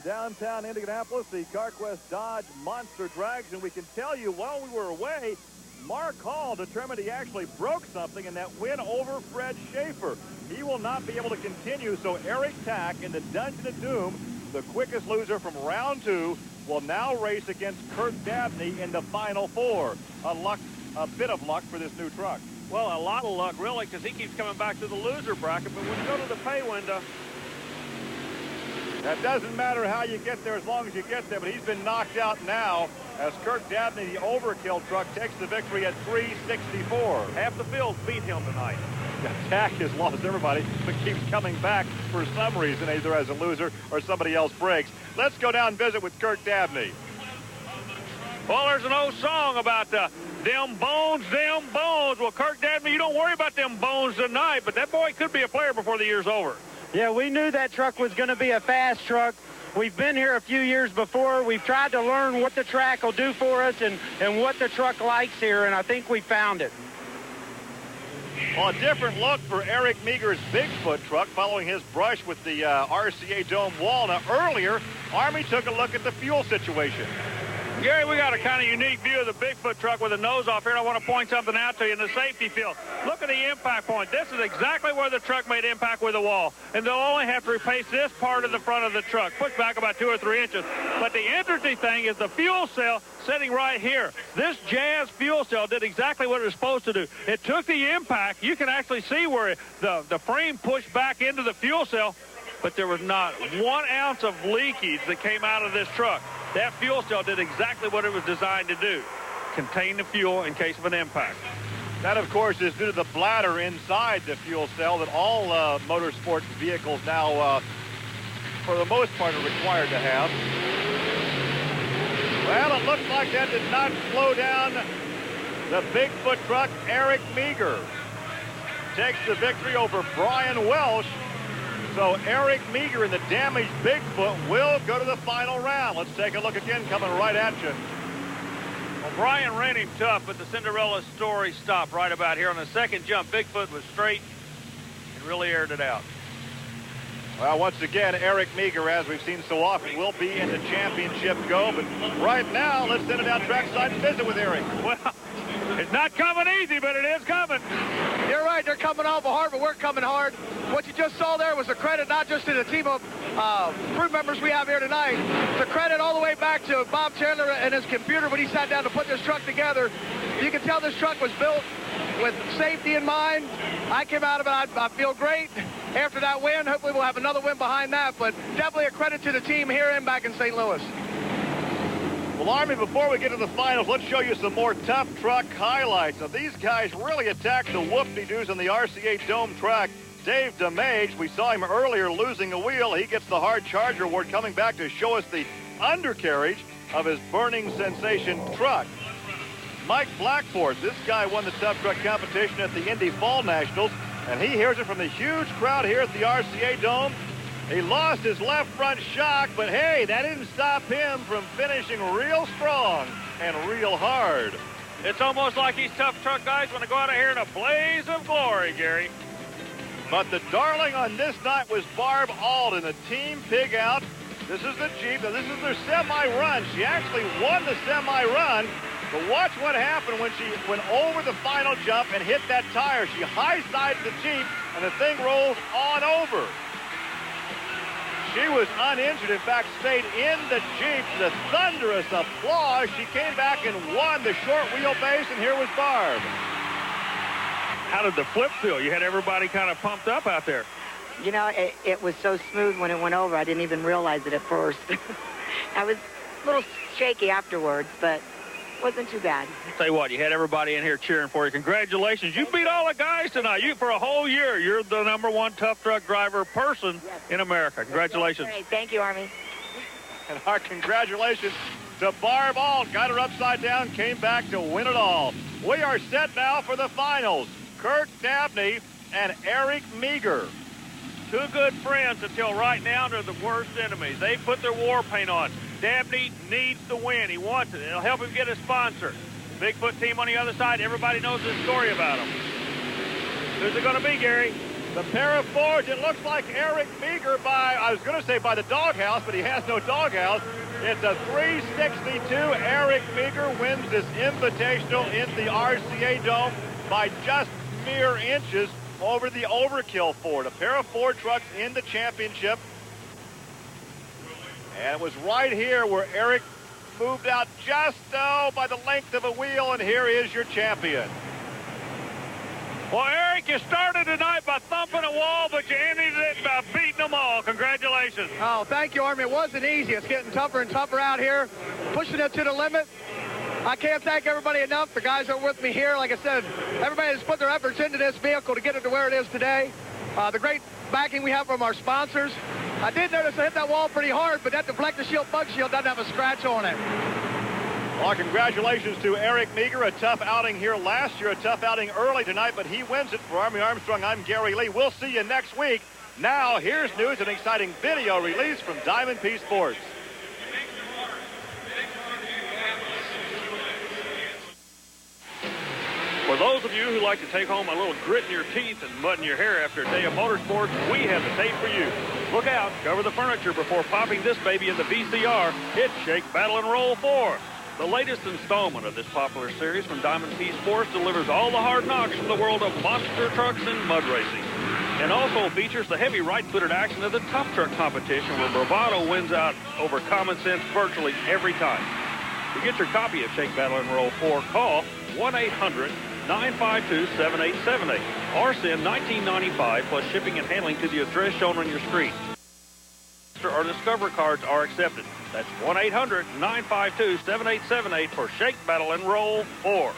Downtown Indianapolis, the CarQuest Dodge Monster Drags, and we can tell you while we were away, Mark Hall determined he actually broke something in that win over Fred Schaefer. He will not be able to continue, so Eric Tack in the Dungeon of Doom, the quickest loser from round 2, will now race against Kurt Dabney in the Final Four. A bit of luck for this new truck. Well, a lot of luck, really, because he keeps coming back to the loser bracket, but when you go to the pay window, that doesn't matter how you get there as long as you get there, but he's been knocked out now as Kurt Dabney, the overkill truck, takes the victory at 364. Half the field beat him tonight. Tack has lost everybody, but keeps coming back for some reason, either as a loser or somebody else breaks. Let's go down and visit with Kurt Dabney. Well, there's an old song about them bones, them bones. Well, Kurt Dabney, you don't worry about them bones tonight, but that boy could be a player before the year's over. Yeah, we knew that truck was going to be a fast truck. We've been here a few years before. We've tried to learn what the track will do for us and what the truck likes here, and I think we found it. Well, a different look for Eric Meager's Bigfoot truck following his brush with the RCA Dome wall. Now, earlier, Army took a look at the fuel situation. Gary, we got a kind of unique view of the Bigfoot truck with the nose off here, and I want to point something out to you in the safety field. Look at the impact point. This is exactly where the truck made impact with the wall, and they'll only have to replace this part of the front of the truck, push back about 2 or 3 inches. But the interesting thing is the fuel cell sitting right here. This Jazz fuel cell did exactly what it was supposed to do. It took the impact. You can actually see where the frame pushed back into the fuel cell, but there was not 1 ounce of leakage that came out of this truck. That fuel cell did exactly what it was designed to do, contain the fuel in case of an impact. That, of course, is due to the bladder inside the fuel cell that all motorsport vehicles now, for the most part, are required to have. Well, it looks like that did not slow down the Bigfoot truck. Eric Meager takes the victory over Brian Welsh. So Eric Meager in the damaged Bigfoot will go to the final round. Let's take a look again, coming right at you. Well, Brian ran him tough, but the Cinderella story stopped right about here. On the second jump, Bigfoot was straight and really aired it out. Well, once again, Eric Meager, as we've seen so often, will be in the championship go. But right now, let's send it down trackside and visit with Eric. Well, it's not coming easy, but it is coming. You're right. They're coming awful hard, but we're coming hard. What you just saw there was a credit not just to the team of crew members we have here tonight. It's a credit all the way back to Bob Chandler and his computer when he sat down to put this truck together. You can tell this truck was built with safety in mind. I came out of it. I feel great after that win. Hopefully we'll have another win behind that, but definitely a credit to the team here and back in St. Louis. Well, Army, before we get to the finals, let's show you some more tough truck highlights. Now, these guys really attacked the whoop-de-doos on the RCA Dome track. Dave DeMage, we saw him earlier losing a wheel. He gets the Hard Charger Award, coming back to show us the undercarriage of his Burning Sensation truck. Mike Blackford, this guy won the tough truck competition at the Indy Fall Nationals, and he hears it from the huge crowd here at the RCA Dome. He lost his left front shock, but hey, that didn't stop him from finishing real strong and real hard. It's almost like these tough truck guys want to go out of here in a blaze of glory, Gary. But the darling on this night was Barb Alden, the team pig out. This is the Jeep. Now, this is their semi-run. She actually won the semi-run. But watch what happened when she went over the final jump and hit that tire. She high-sided the Jeep, and the thing rolls on over. She was uninjured, in fact, stayed in the Jeep. The thunderous applause. She came back and won the short wheelbase, and here was Barb. How did the flip feel? You had everybody kind of pumped up out there. You know, it was so smooth when it went over, I didn't even realize it at first. I was a little shaky afterwards, but wasn't too bad. Tell you what, you had everybody in here cheering for you. Congratulations. You beat all the guys tonight. You, for a whole year, you're the #1 tough truck driver person in America. Congratulations. Great. Thank you, Army. And our congratulations to Barb Alt. Got her upside down, came back to win it all. We are set now for the finals. Kurt Dabney and Eric Meager. Two good friends until right now. They're the worst enemies. They put their war paint on. Dabney needs to win. He wants it. It'll help him get a sponsor. Bigfoot team on the other side. Everybody knows this story about him. Who's it going to be, Gary? The pair of Fords, it looks like Eric Meager I was going to say by the doghouse, but he has no doghouse. It's a 362. Eric Meager wins this Invitational in the RCA Dome by just mere inches over the Overkill Ford. A pair of Ford trucks in the championship. And it was right here where Eric moved out just by the length of a wheel, and here is your champion. Well, Eric, you started tonight by thumping a wall, but you ended it by beating them all. Congratulations. Oh, thank you, Army. It wasn't easy. It's getting tougher and tougher out here, pushing it to the limit. I can't thank everybody enough. The guys that are with me here, like I said, everybody has put their efforts into this vehicle to get it to where it is today. The great backing we have from our sponsors. I did notice I hit that wall pretty hard, but that deflector shield, bug shield, doesn't have a scratch on it. Well, congratulations to Eric Meager. A tough outing here last year, a tough outing early tonight, but he wins it. For Army Armstrong, I'm Gary Lee. We'll see you next week. Now, here's news and exciting video release from Diamond P Sports. For those of you who like to take home a little grit in your teeth and mud in your hair after a day of motorsports, we have the tape for you. Look out, cover the furniture before popping this baby in the VCR. It's Shake, Battle, and Roll 4. The latest installment of this popular series from Diamond P Sports delivers all the hard knocks from the world of monster trucks and mud racing. And also features the heavy right-footed action of the tough truck competition where bravado wins out over common sense virtually every time. To get your copy of Shake, Battle, and Roll 4, call 1-800-952-7878 or send $19.95 plus shipping and handling to the address shown on your screen. Or Discover cards are accepted. That's 1-800-952-7878 for Shake, Battle, and Roll 4.